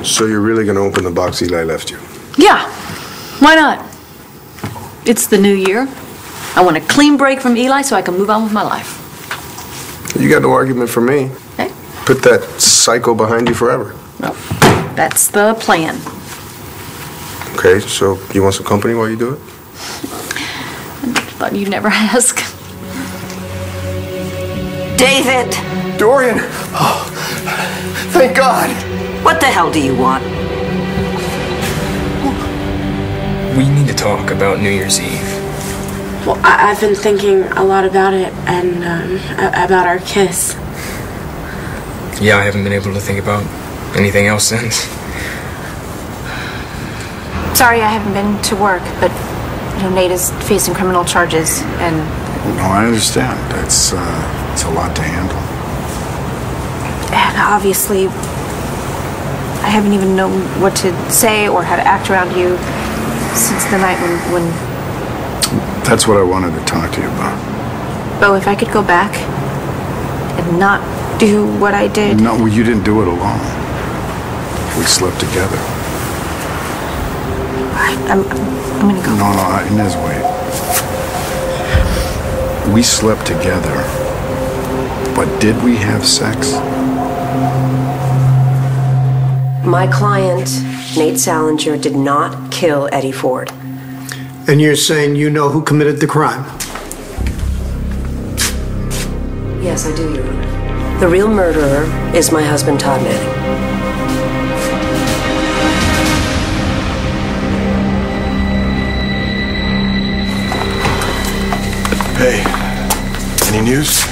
So you're really gonna open the box Eli left you? Yeah, why not? It's the new year. I want a clean break from Eli so I can move on with my life. You got no argument for me. Okay? Put that psycho behind you forever. Well, that's the plan. Okay, so you want some company while you do it? I thought you'd never ask. David! Dorian! Oh, thank God! What the hell do you want? We need to talk about New Year's Eve. Well, I've been thinking a lot about it and about our kiss. Yeah, I haven't been able to think about anything else since. Sorry I haven't been to work, but Nate is facing criminal charges and... No, I understand. It's a lot to handle. And obviously, I haven't even known what to say or how to act around you since the night when... That's what I wanted to talk to you about. Oh, if I could go back and not do what I did... No, well, you didn't do it alone. We slept together. I'm gonna go. No, Inez, wait. We slept together, but did we have sex? My client, Nate Salinger, did not kill Eddie Ford. And you're saying you know who committed the crime? Yes, I do, Your Honor. The real murderer is my husband, Todd Manning. Hey, any news?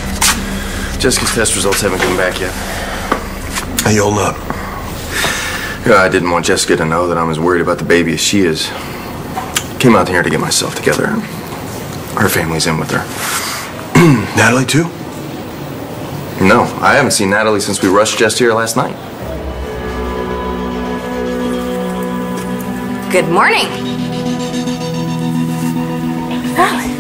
Jessica's test results haven't come back yet. How you holding up? Yeah, I didn't want Jessica to know that I'm as worried about the baby as she is. Came out here to get myself together. Her family's in with her. Natalie, too? No, I haven't seen Natalie since we rushed Jess here last night. Good morning. Natalie,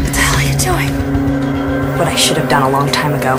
what the hell are you doing? What I should have done a long time ago.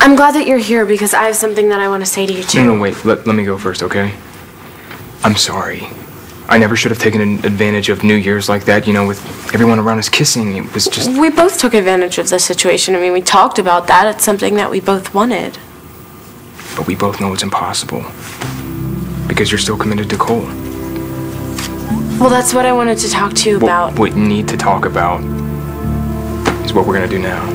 I'm glad that you're here because I have something that I want to say to you too. No, wait. Let me go first, okay? I'm sorry. I never should have taken advantage of New Year's like that, with everyone around us kissing. It was just... We both took advantage of the situation. I mean, we talked about that. It's something that we both wanted. But we both know it's impossible. Because you're still committed to Cole. Well, that's what I wanted to talk to you about. What we need to talk about is what we're gonna do now.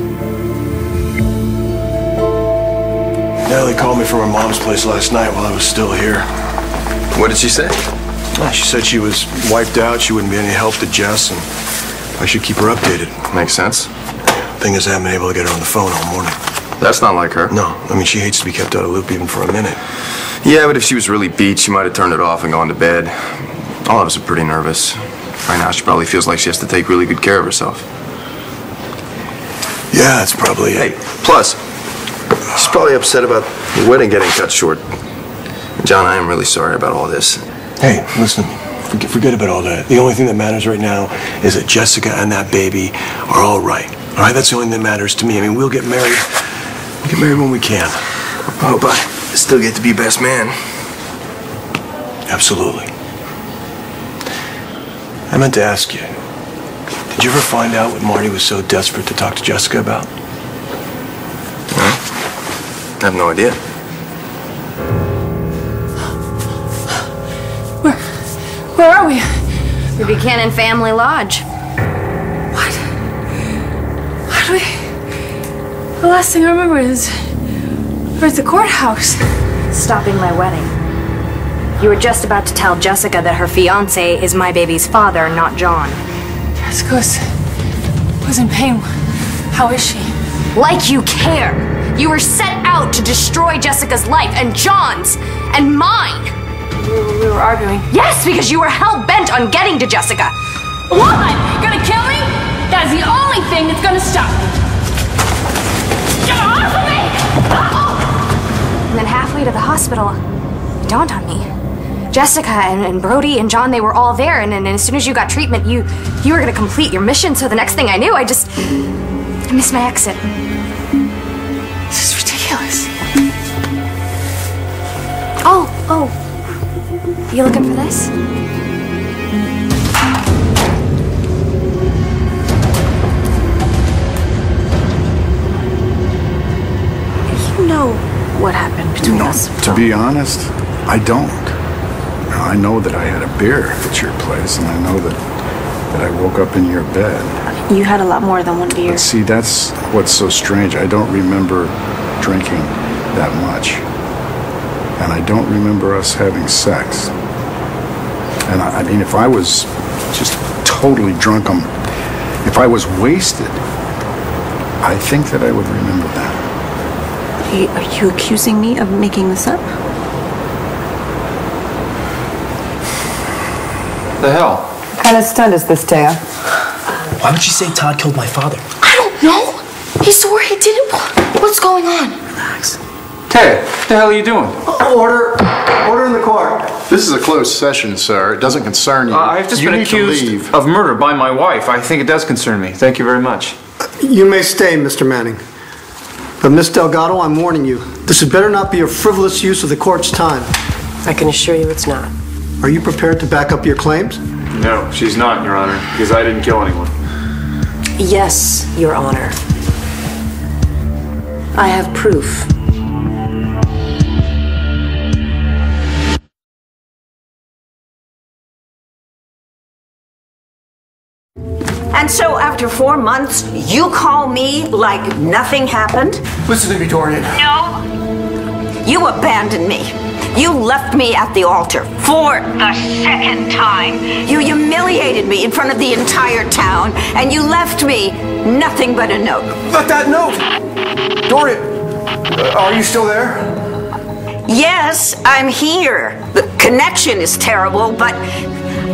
Natalie called me from her mom's place last night while I was still here. What did she say? She said she was wiped out, she wouldn't be any help to Jess, and I should keep her updated. Makes sense. Thing is, I haven't been able to get her on the phone all morning. That's not like her. No, I mean, she hates to be kept out of the loop even for a minute. Yeah, but if she was really beat, she might have turned it off and gone to bed. All of us are pretty nervous. Right now, she probably feels like she has to take really good care of herself. Yeah, that's probably it. Hey, plus, she's probably upset about the wedding getting cut short. John, I am really sorry about all this. Hey, listen, forget about all that. The only thing that matters right now is that Jessica and that baby are all right. All right, that's the only thing that matters to me. I mean, we'll get married. We'll get married when we can. I hope I still get to be best man. Absolutely. I meant to ask you, did you ever find out what Marty was so desperate to talk to Jessica about? Huh? I have no idea. Where are we? The Buchanan Family Lodge. What? The last thing I remember is we're at the courthouse. Stopping my wedding. You were just about to tell Jessica that her fiancé is my baby's father, not John. Jessica was in pain. How is she? Like you care! You were set out to destroy Jessica's life and John's and mine! We were arguing. Yes, because you were hell-bent on getting to Jessica! What? Gonna kill me? That's the only thing that's gonna stop me. Get off of me! And then halfway to the hospital, it dawned on me. Jessica and Brody and John, they were all there, and as soon as you got treatment, you were gonna complete your mission, so the next thing I knew, I missed my exit. This is ridiculous. Oh. You looking for this? You know what happened between us? To be honest, I don't. I know that I had a beer at your place, and I know that I woke up in your bed. You had a lot more than one beer. But see, that's what's so strange. I don't remember drinking that much. And I don't remember us having sex. And I mean, if I was just totally drunk, if I was wasted, I think that I would remember that. Are you accusing me of making this up? The hell? What kind of stunt is this, Taya? Why would she say Todd killed my father? I don't know. He swore he didn't. What's going on? Relax. Taya, what the hell are you doing? Order in the court. This is a closed session, sir. It doesn't concern you. I've just been accused of murder by my wife. I think it does concern me. Thank you very much. You may stay, Mr. Manning. But Miss Delgado, I'm warning you. This had better not be a frivolous use of the court's time. I can assure you it's not. Are you prepared to back up your claims? No, she's not, Your Honor, because I didn't kill anyone. Yes, Your Honor. I have proof. And so after 4 months, you call me like nothing happened? Listen to me, Dorian. No. You abandoned me. You left me at the altar for the second time. You humiliated me in front of the entire town, and you left me nothing but a note. But that note! Dorian, are you still there? Yes, I'm here. The connection is terrible, but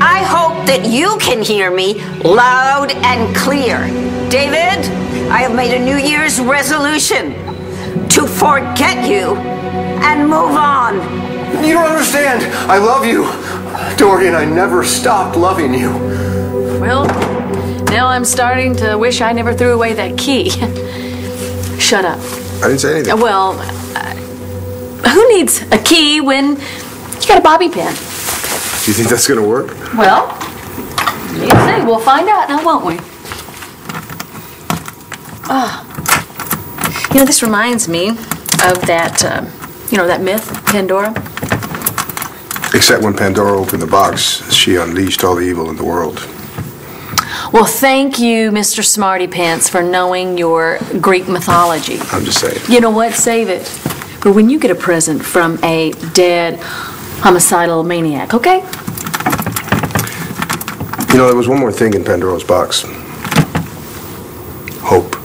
I hope that you can hear me loud and clear. David, I have made a New Year's resolution to forget you and move on. You don't understand. I love you. Dorian, I never stopped loving you. Well, now I'm starting to wish I never threw away that key. Shut up. I didn't say anything. Well, who needs a key when you got a bobby pin? Do you think that's going to work? Well, you see, we'll find out now, won't we? You know, this reminds me of that, that myth, Pandora. Except when Pandora opened the box, she unleashed all the evil in the world. Well, thank you, Mr. Smarty Pants, for knowing your Greek mythology. I'm just saying. You know what? Save it for when you get a present from a dead homicidal maniac, okay? You know, there was one more thing in Pandora's box. Hope.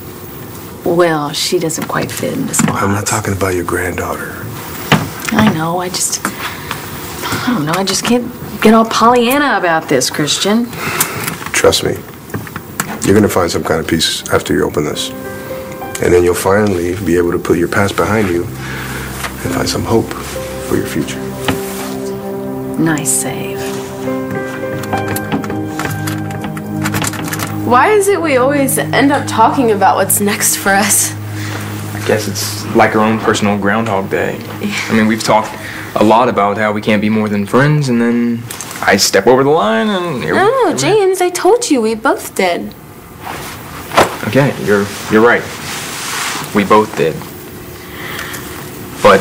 Well, she doesn't quite fit in this box. I'm not talking about your granddaughter. I know, I don't know, I just can't get all Pollyanna about this, Christian. Trust me. You're going to find some kind of peace after you open this. And then you'll finally be able to put your past behind you and find some hope for your future. Nice save. Why is it we always end up talking about what's next for us? I guess it's like our own personal Groundhog Day. I mean, we've talked a lot about how we can't be more than friends, and then I step over the line, and No, James, I told you we both did. Okay, you're right. We both did. But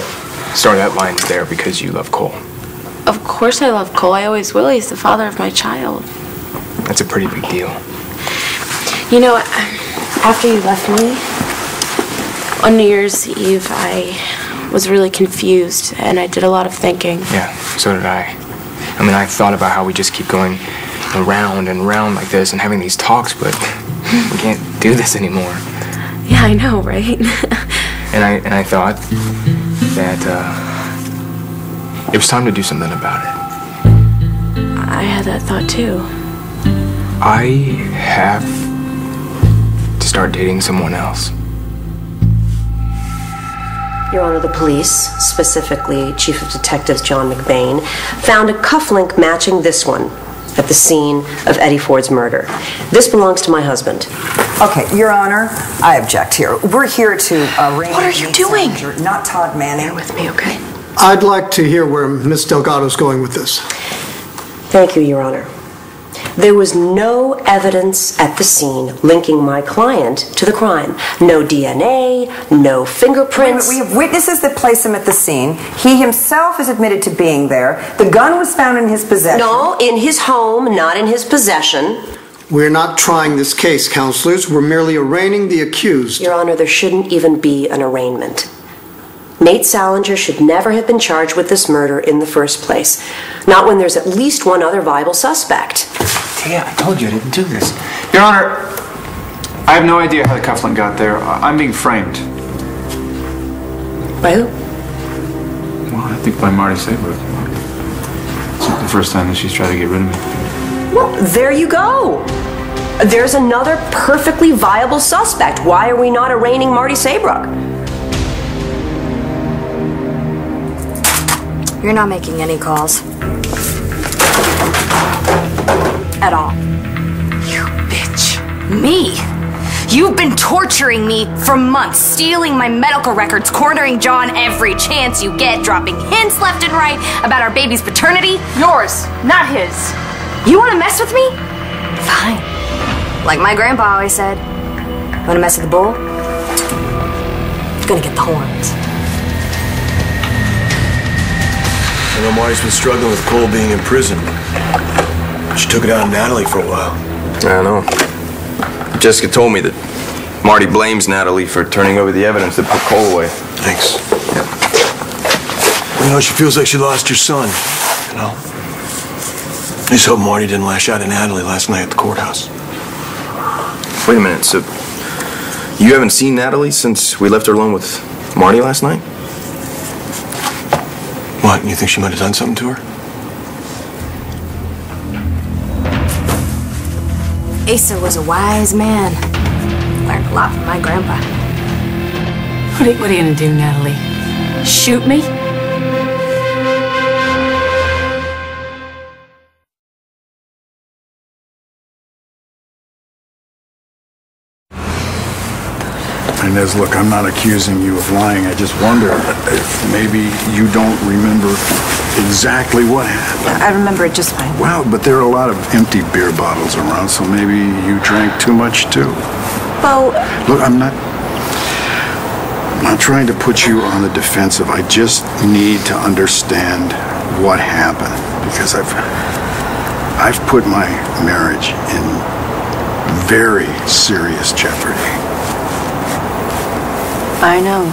start that line there because you love Cole. Of course I love Cole. I always will. He's the father of my child. That's a pretty big deal. You know, After you left me, on New Year's Eve, I was really confused, and I did a lot of thinking. Yeah, so did I. I mean, I thought about how we just keep going around and around like this and having these talks, but we can't do this anymore. Yeah, I know, right? And I thought that it was time to do something about it. I had that thought too. I have to start dating someone else. Your Honor, the police, specifically Chief of Detectives John McBain, found a cufflink matching this one at the scene of Eddie Ford's murder. This belongs to my husband. Okay, Your Honor, I object here. We're here to arraign... What are you doing? Not Todd Manning. Bear with me, okay? I'd like to hear where Miss Delgado's going with this. Thank you, Your Honor. There was no evidence at the scene linking my client to the crime. No DNA, no fingerprints. We have witnesses that place him at the scene. He himself is admitted to being there. The gun was found in his possession. No, in his home, not in his possession. We're not trying this case, counselors. We're merely arraigning the accused. Your Honor, there shouldn't even be an arraignment. Nate Salinger should never have been charged with this murder in the first place. Not when there's at least one other viable suspect. Yeah, I told you I didn't do this. Your Honor, I have no idea how the cufflink got there. I'm being framed. By who? Well, I think by Marty Saybrook. It's not the first time that she's tried to get rid of me. Well, there you go. There's another perfectly viable suspect. Why are we not arraigning Marty Saybrook? You're not making any calls. At all. You bitch. Me? You've been torturing me for months, stealing my medical records, cornering John every chance you get, dropping hints left and right about our baby's paternity. Yours, not his. You want to mess with me? Fine. Like my grandpa always said, you want to mess with the bull? You're gonna get the horns. I know Marty's been struggling with Cole being in prison. She took it out on Natalie for a while. I know. Jessica told me that Marty blames Natalie for turning over the evidence that put Cole away. Thanks. You know, she feels like she lost her son, you know? I just hope Marty didn't lash out at Natalie last night at the courthouse. Wait a minute, so you haven't seen Natalie since we left her alone with Marty last night? What, you think she might have done something to her? Asa was a wise man. Learned a lot from my grandpa. What are you gonna do, Natalie? Shoot me? Inez, look, I'm not accusing you of lying. I just wonder if maybe you don't remember exactly what happened. I remember it just fine. Well, but there are a lot of empty beer bottles around, so maybe you drank too much too. Bo... Look, I'm not trying to put you on the defensive. I just need to understand what happened, because I've put my marriage in very serious jeopardy. I know.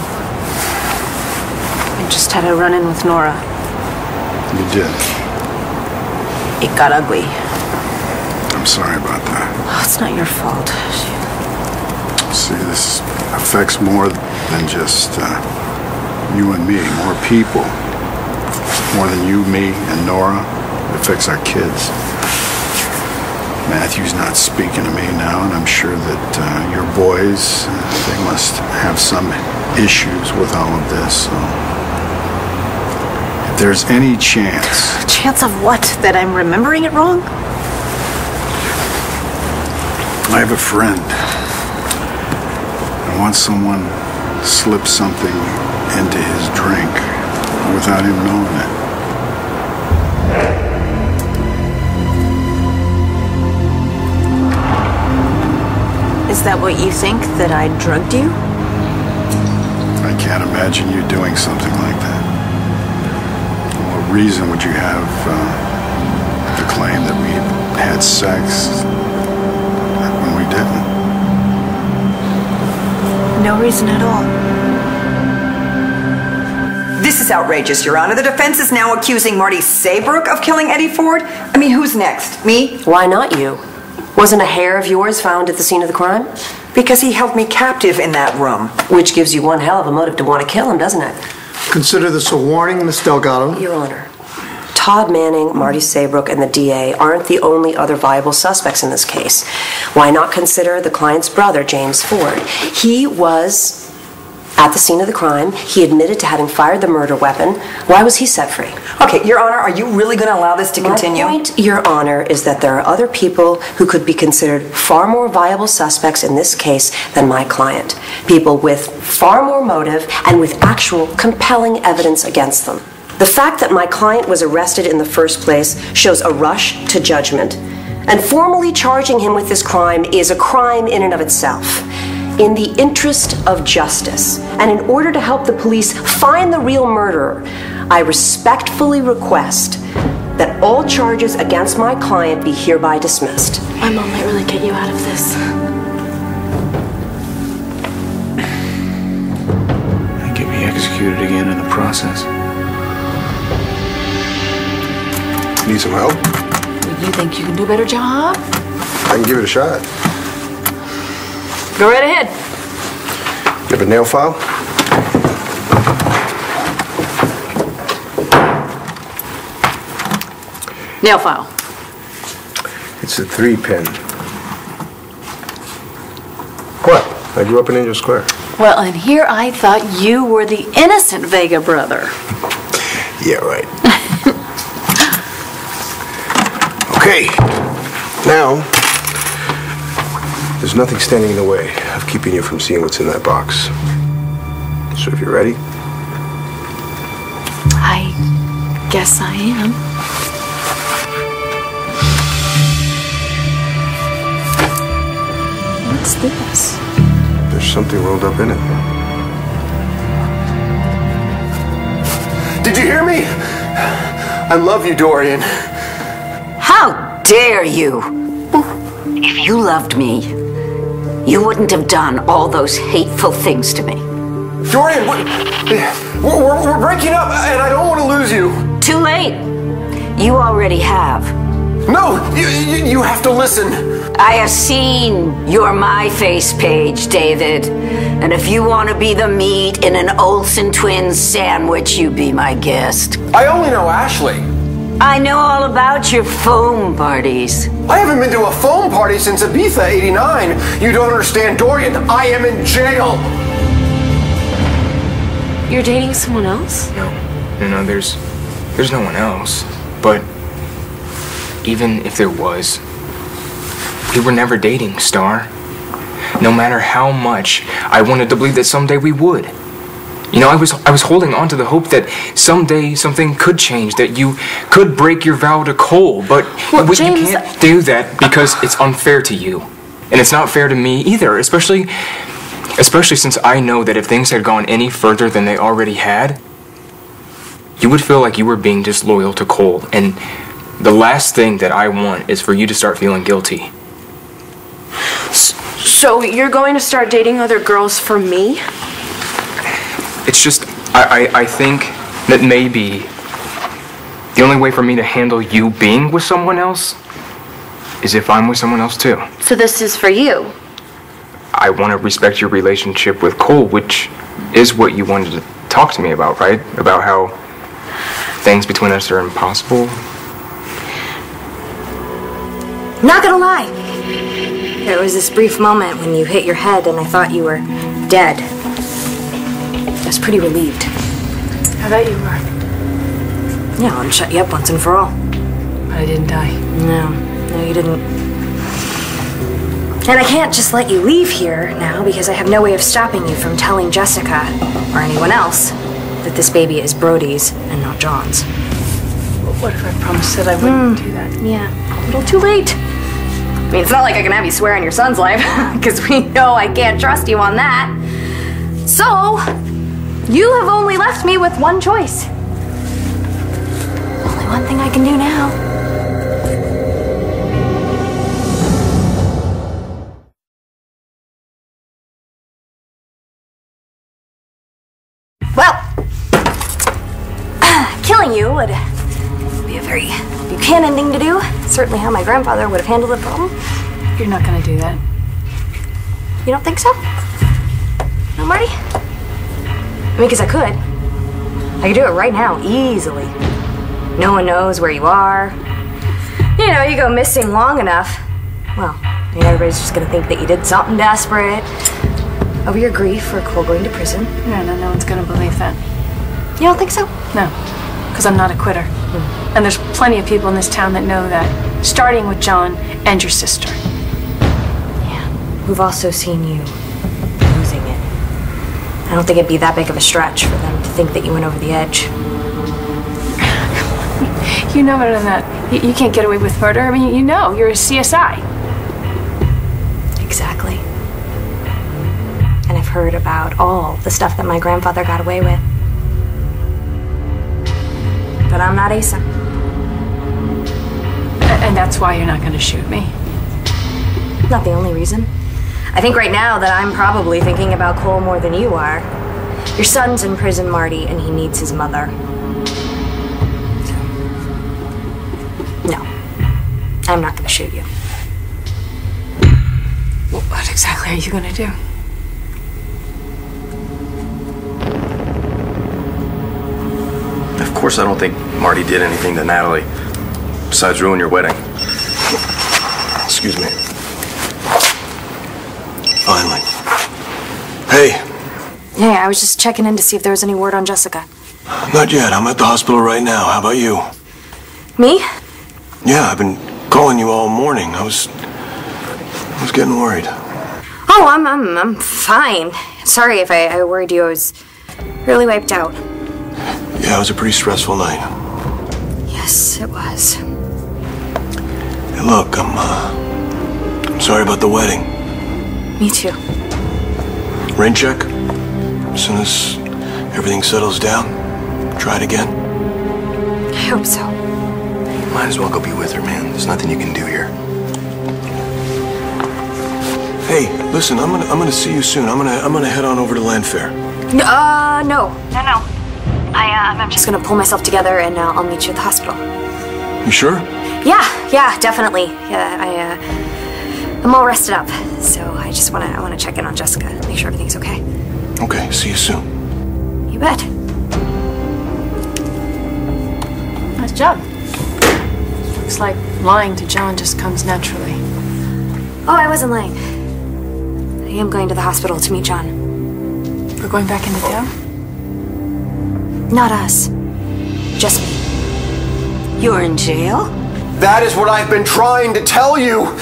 I just had a run-in with Nora. You did? It got ugly. I'm sorry about that. Oh, it's not your fault. See, this affects more than just you and me, more people. More than you, me, and Nora. It affects our kids. Matthew's not speaking to me now, and I'm sure that your boys, they must have some issues with all of this. So if there's any chance... Chance of what? That I'm remembering it wrong? I have a friend. And once someone slipped something into his drink without him knowing it. Is that what you think? That I drugged you? I can't imagine you doing something like that. What reason would you have to claim that we had sex when we didn't? no reason at all. This is outrageous, Your Honor. The defense is now accusing Marty Saybrook of killing Eddie Ford. I mean, who's next? Me? Why not you? Wasn't a hair of yours found at the scene of the crime? Because he held me captive in that room. Which gives you one hell of a motive to want to kill him, doesn't it? Consider this a warning, Miss Delgado. Your Honor, Todd Manning, Marty Saybrook, and the DA aren't the only other viable suspects in this case. Why not consider the client's brother, James Ford? He was at the scene of the crime. He admitted to having fired the murder weapon. Why was he set free? Okay, Your Honor, are you really going to allow this to continue? My point, Your Honor, is that there are other people who could be considered far more viable suspects in this case than my client. People with far more motive and with actual compelling evidence against them. The fact that my client was arrested in the first place shows a rush to judgment. And formally charging him with this crime is a crime in and of itself. In the interest of justice, and in order to help the police find the real murderer, I respectfully request that all charges against my client be hereby dismissed. My mom might really get you out of this. And get me executed again in the process. Need some help? You think you can do a better job? I can give it a shot. Go right ahead. You have a nail file? Nail file. It's a 3-pin. What? I grew up in Angel Square. Well, and here I thought you were the innocent Vega brother. Yeah, right. Okay. Now, there's nothing standing in the way of keeping you from seeing what's in that box. So if you're ready. I guess I am. What's this? There's something rolled up in it. Did you hear me? I love you, Dorian. How dare you? If you loved me, you wouldn't have done all those hateful things to me. Dorian, we're breaking up, and I don't want to lose you. Too late. You already have. No, you have to listen. I have seen your My Face page, David. And if you want to be the meat in an Olsen Twins sandwich, you be my guest. I only know Ashley. I know all about your foam parties. I haven't been to a foam party since Ibiza '89. You don't understand, Dorian. I am in jail. You're dating someone else? No, there's no one else. But even if there was, we were never dating, Star. No matter how much I wanted to believe that someday we would. You know, I was holding on to the hope that someday something could change, that you could break your vow to Cole, but James, you can't do that because it's unfair to you. And it's not fair to me either, especially since I know that if things had gone any further than they already had, you would feel like you were being disloyal to Cole. And the last thing that I want is for you to start feeling guilty. So you're going to start dating other girls for me? It's just, I think that maybe the only way for me to handle you being with someone else is if I'm with someone else too. So this is for you? I want to respect your relationship with Cole, which is what you wanted to talk to me about, right? About how things between us are impossible. Not gonna lie. There was this brief moment when you hit your head and I thought you were dead. I was pretty relieved. I bet you were. Yeah, and shut you up once and for all. But I didn't die. No, you didn't. And I can't just let you leave here now because I have no way of stopping you from telling Jessica or anyone else that this baby is Brody's and not John's. What if I promised that I wouldn't do that? Yeah, a little too late. I mean, it's not like I can have you swear on your son's life, because we know I can't trust you on that. So, you have only left me with one choice. Only one thing I can do now. Well, killing you would be a very Buchanan thing to do. Certainly how my grandfather would have handled the problem. You're not gonna do that. You don't think so? No, Marty? I mean, because I could. I could do it right now, easily. No one knows where you are. You know, you go missing long enough. Well, I mean, everybody's just gonna think that you did something desperate over your grief for Cole going to prison. No one's gonna believe that. You don't think so? No, because I'm not a quitter. And there's plenty of people in this town that know that, starting with John and your sister. Yeah, who've also seen you losing it. I don't think it'd be that big of a stretch for them to think that you went over the edge. You know better than that. You can't get away with murder. I mean, you know, you're a CSI. Exactly. And I've heard about all the stuff that my grandfather got away with. But I'm not Asa. And that's why you're not going to shoot me? Not the only reason. I think right now that I'm probably thinking about Cole more than you are. Your son's in prison, Marty, and he needs his mother. No. I'm not going to shoot you. What exactly are you going to do? Of course, I don't think Marty did anything to Natalie, besides ruin your wedding. Excuse me. Finally. Hey. Hey, I was just checking in to see if there was any word on Jessica. Not yet. I'm at the hospital right now. How about you? Me? Yeah, I've been calling you all morning. I was getting worried. Oh, I'm fine. Sorry if I worried you. I was really wiped out. Yeah, it was a pretty stressful night. Yes, it was. Hey, look, I'm sorry about the wedding. Me too. Rain check. As soon as everything settles down, try it again. I hope so. Might as well go be with her, man. There's nothing you can do here. Hey, listen, I'm gonna see you soon. I'm gonna head on over to Landfair. No. I'm just gonna pull myself together and I'll meet you at the hospital. You sure? Yeah, definitely. Yeah, I'm all rested up, so I just wanna check in on Jessica, make sure everything's okay. Okay, see you soon. You bet. Nice job. Looks like lying to John just comes naturally. Oh, I wasn't lying. I am going to the hospital to meet John. We're going back into town? Not us. Just me. You're in jail? That is what I've been trying to tell you.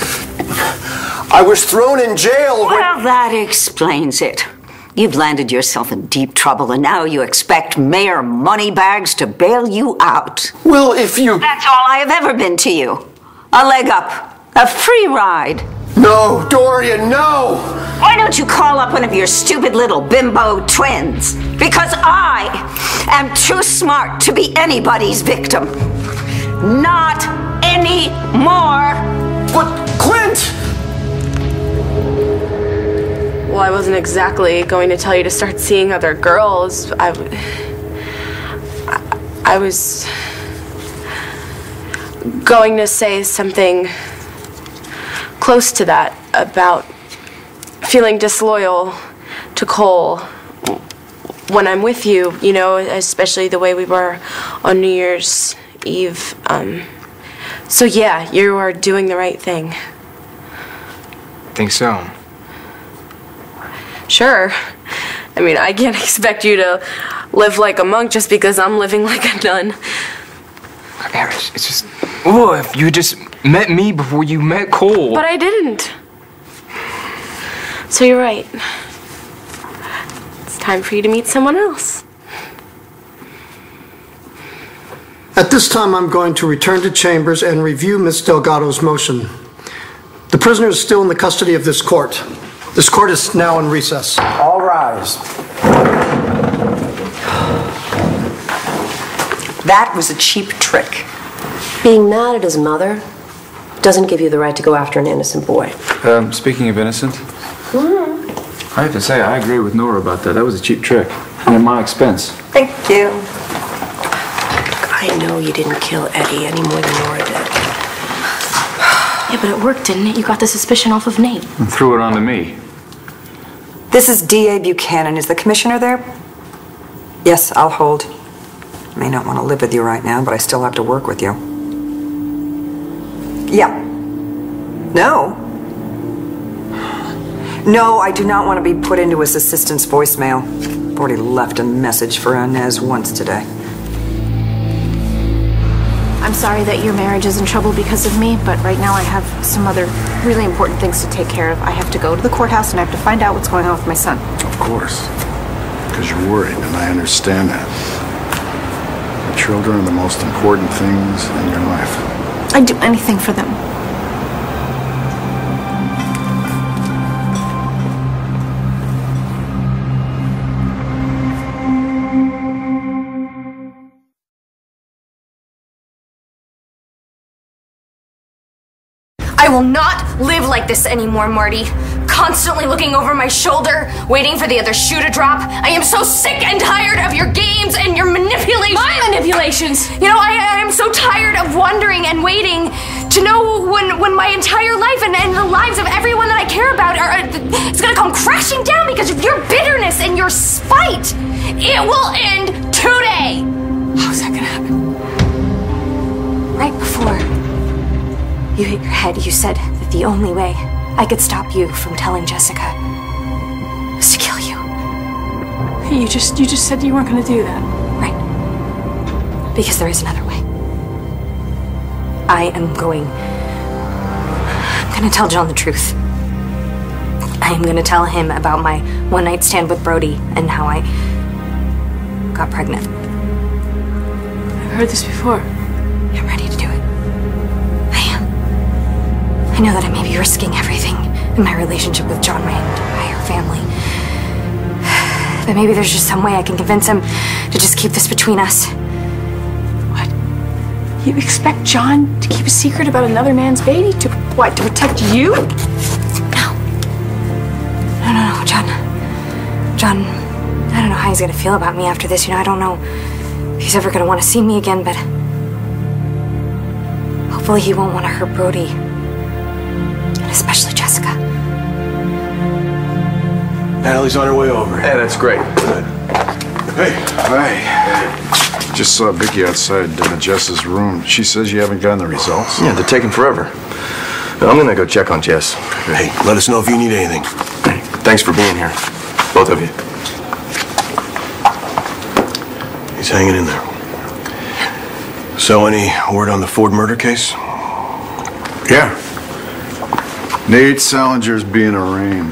I was thrown in jail when... Well, that explains it. You've landed yourself in deep trouble, and now you expect Mayor Moneybags to bail you out. Well, if you... That's all I have ever been to you. A leg up. A free ride. No, Dorian, no! Why don't you call up one of your stupid little bimbo twins? Because I am too smart to be anybody's victim. Not anymore. But, Clint! Well, I wasn't exactly going to tell you to start seeing other girls. I was going to say something close to that about feeling disloyal to Cole when I'm with you, you know, especially the way we were on New Year's Eve. So yeah, you are doing the right thing. Think so? Sure. I mean, I can't expect you to live like a monk just because I'm living like a nun. It's just... Oh, if you just met me before you met Cole. But I didn't. So you're right. It's time for you to meet someone else. At this time, I'm going to return to chambers and review Ms. Delgado's motion. The prisoner is still in the custody of this court. This court is now in recess. All rise. That was a cheap trick. Being mad at his mother doesn't give you the right to go after an innocent boy. Speaking of innocent, I have to say, I agree with Nora about that. That was a cheap trick. And at my expense. Thank you. I know you didn't kill Eddie any more than Nora did. Yeah, but it worked, didn't it? You got the suspicion off of Nate. And threw it onto me. This is D.A. Buchanan. Is the commissioner there? Yes, I'll hold. May not want to live with you right now, but I still have to work with you. Yeah. No. No, I do not want to be put into his assistant's voicemail. I've already left a message for Inez once today. I'm sorry that your marriage is in trouble because of me, but right now I have some other really important things to take care of. I have to go to the courthouse and I have to find out what's going on with my son. Of course. Because you're worried, and I understand that. The children are the most important things in your life. I'd do anything for them. I will not live like this anymore, Marty. Constantly looking over my shoulder, waiting for the other shoe to drop. I am so sick and tired of your games and your manipulations. My manipulations? You know, I am so tired of wondering and waiting to know when my entire life and the lives of everyone that I care about it's gonna come crashing down because of your bitterness and your spite. It will end today. How's that gonna happen? Right before you hit your head, you said that the only way I could stop you from telling Jessica was to kill you. You just said you weren't gonna do that. Right. Because there is another way. I'm gonna tell John the truth. I am gonna tell him about my one-night stand with Brody and how I got pregnant. I've heard this before. I'm ready to do it. I know that I may be risking everything in my relationship with John, my entire family. But maybe there's just some way I can convince him to just keep this between us. What? You expect John to keep a secret about another man's baby? To what? To protect you? No, John. I don't know how he's gonna feel about me after this. You know, I don't know if he's ever gonna want to see me again, but hopefully he won't want to hurt Brody. Especially Jessica. Natalie's on her way over. Hey, that's great. Good. Hey. Hi. Just saw Vicky outside Jess's room. She says you haven't gotten the results. Yeah, they're taking forever. I'm gonna go check on Jess. Hey, let us know if you need anything. Hey, thanks for being here, both of you. He's hanging in there. So, any word on the Ford murder case? Yeah. Nate Salinger's being arraigned.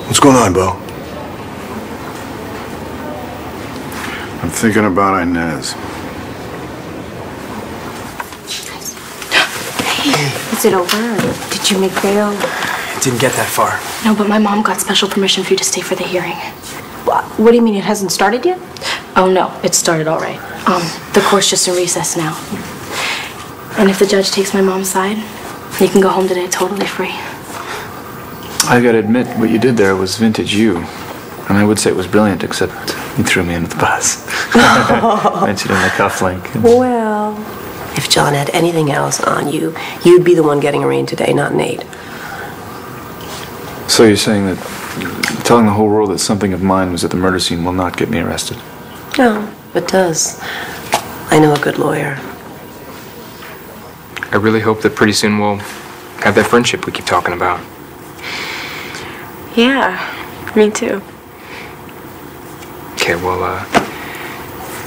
What's going on, Bo? I'm thinking about Inez. Is it over? Did you make bail? It didn't get that far. No, but my mom got special permission for you to stay for the hearing. What do you mean, it hasn't started yet? Oh, no, it started all right. The court's just in recess now. And if the judge takes my mom's side, you can go home today totally free. I gotta admit, what you did there was vintage you. And I would say it was brilliant, except you threw me under the bus. Mentioned in the cufflink. Well, if John had anything else on you, you'd be the one getting arraigned today, not Nate. So you're saying that telling the whole world that something of mine was at the murder scene will not get me arrested? No, it does. I know a good lawyer. I really hope that pretty soon we'll have that friendship we keep talking about. Yeah, me too. Okay, well,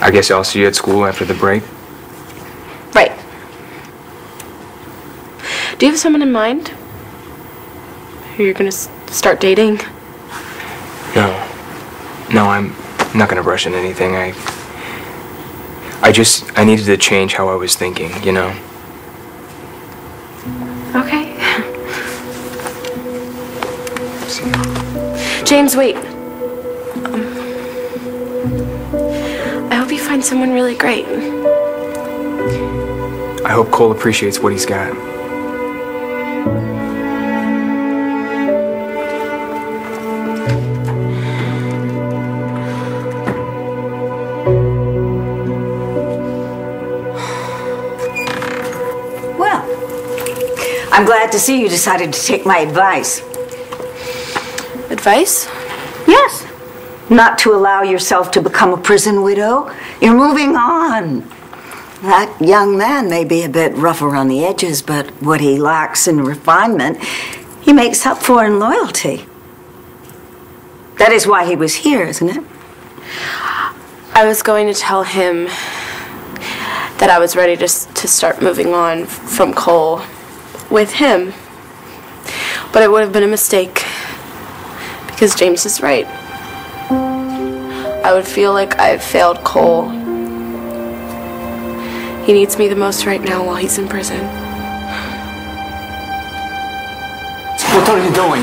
I guess I'll see you at school after the break. Right. Do you have someone in mind? Who you're gonna start dating? No, I'm not gonna rush into anything. I needed to change how I was thinking, you know? Okay. James, wait. I hope you find someone really great. I hope Cole appreciates what he's got. I'm glad to see you decided to take my advice. Advice? Yes. Not to allow yourself to become a prison widow. You're moving on. That young man may be a bit rough around the edges, but what he lacks in refinement, he makes up for in loyalty. That is why he was here, isn't it? I was going to tell him that I was ready to start moving on from Cole with him. But it would have been a mistake, because James is right. I would feel like I've failed Cole. He needs me the most right now while he's in prison. What are you doing?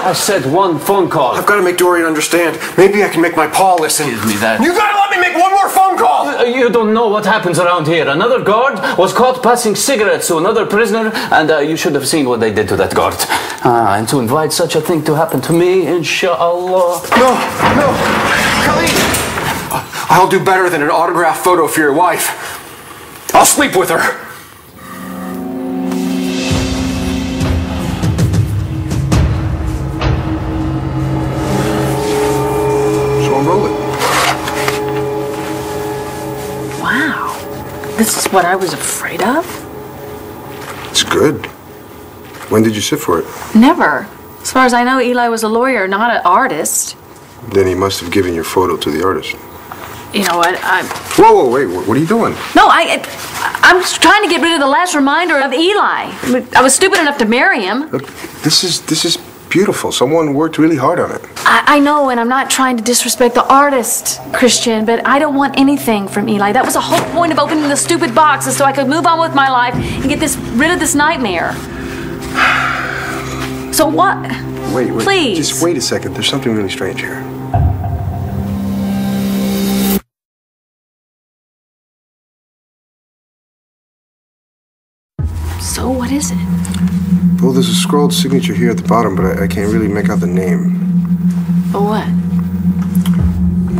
I said one phone call. I've got to make Dorian understand. Maybe I can make my pa listen. Give me that. You gotta let me make one more phone call! You don't know what happens around here. Another guard was caught passing cigarettes to another prisoner, and you should have seen what they did to that guard. And to invite such a thing to happen to me, inshallah. No, Khalid! I'll do better than an autographed photo for your wife. I'll sleep with her. Wow. This is what I was afraid of? It's good. When did you sit for it? Never. As far as I know, Eli was a lawyer, not an artist. Then he must have given your photo to the artist. You know what? Whoa, wait, what are you doing? No, I'm just trying to get rid of the last reminder of Eli. I was stupid enough to marry him. Look, this is beautiful. Someone worked really hard on it. I know, and I'm not trying to disrespect the artist, Christian, but I don't want anything from Eli. That was the whole point of opening the stupid boxes, so I could move on with my life and get rid of this nightmare. So what? Wait. Please. Just wait a second. There's something really strange here. So what is it? Well, there's a scrawled signature here at the bottom, but I can't really make out the name. For what?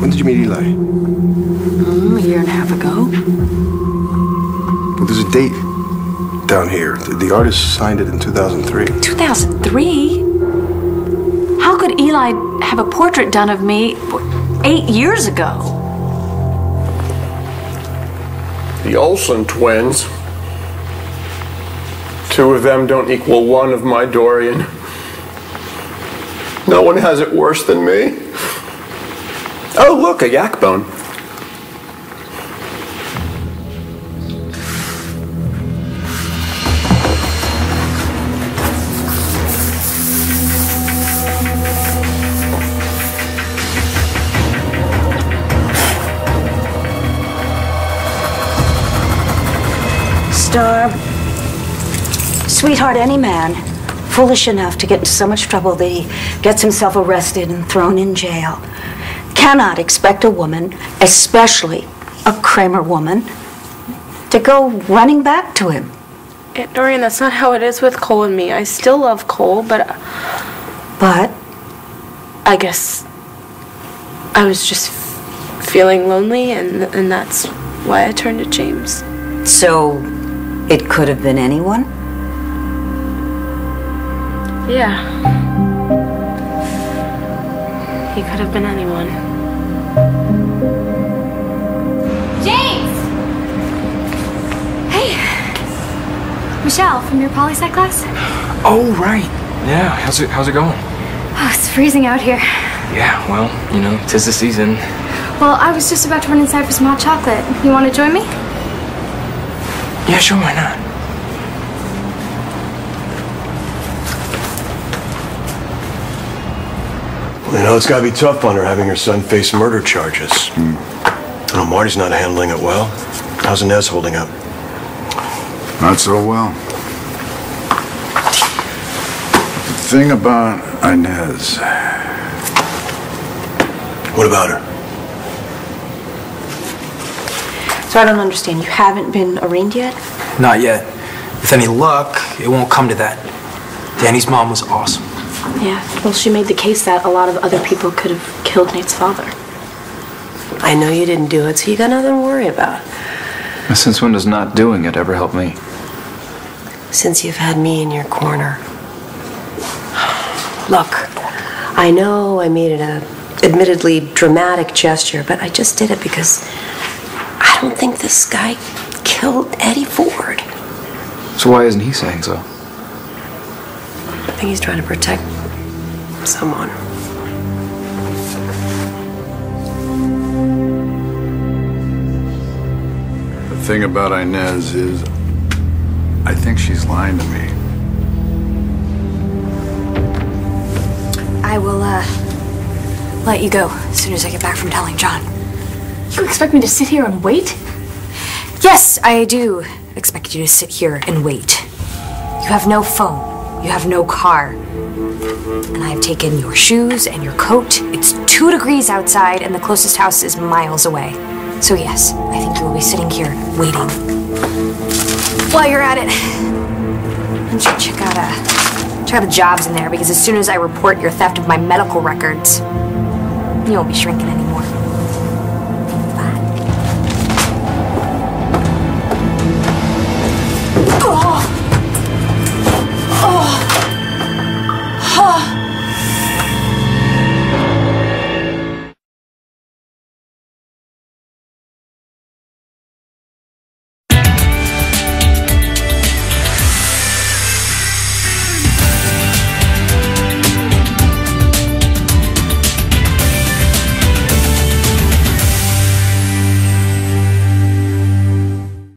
When did you meet Eli? A year and a half ago. Well, there's a date down here. The artist signed it in 2003. 2003? How could Eli have a portrait done of me 8 years ago? The Olsen twins. 2 of them don't equal 1 of my Dorian. No one has it worse than me. Oh, look, a yak bone. Star, sweetheart, any man foolish enough to get into so much trouble that he gets himself arrested and thrown in jail cannot expect a woman, especially a Kramer woman, to go running back to him. Aunt Dorian, that's not how it is with Cole and me. I still love Cole, but... But? I guess I was just feeling lonely, and that's why I turned to James. So, it could have been anyone? Yeah. He could have been anyone. James! Hey! Michelle, from your poli-sci class? Oh, right. Yeah, how's it going? Oh, it's freezing out here. Yeah, well, you know, 'tis the season. Well, I was just about to run inside for some hot chocolate. You want to join me? Yeah, sure, why not? You know, it's gotta be tough on her having her son face murder charges. I know Marty's not handling it well. How's Inez holding up? Not so well. The thing about Inez. What about her? So I don't understand. You haven't been arraigned yet? Not yet. With any luck, it won't come to that. Danny's mom was awesome. Yeah. Well, she made the case that a lot of other people could have killed Nate's father. I know you didn't do it, so you got nothing to worry about. Since when does not doing it ever help me? since you've had me in your corner. Look, I know I made an admittedly dramatic gesture, but I just did it because I don't think this guy killed Eddie Ford. So why isn't he saying so? I think he's trying to protect someone. The thing about Inez is, I think she's lying to me. I will, let you go as soon as I get back from telling John. You expect me to sit here and wait? Yes, I do expect you to sit here and wait. You have no phone. You have no car. And I have taken your shoes and your coat. It's 2 degrees outside and the closest house is miles away. So yes, I think you will be sitting here waiting. While you're at it, why don't you check out the jobs in there, because as soon as I report your theft of my medical records, you won't be shrinking anymore.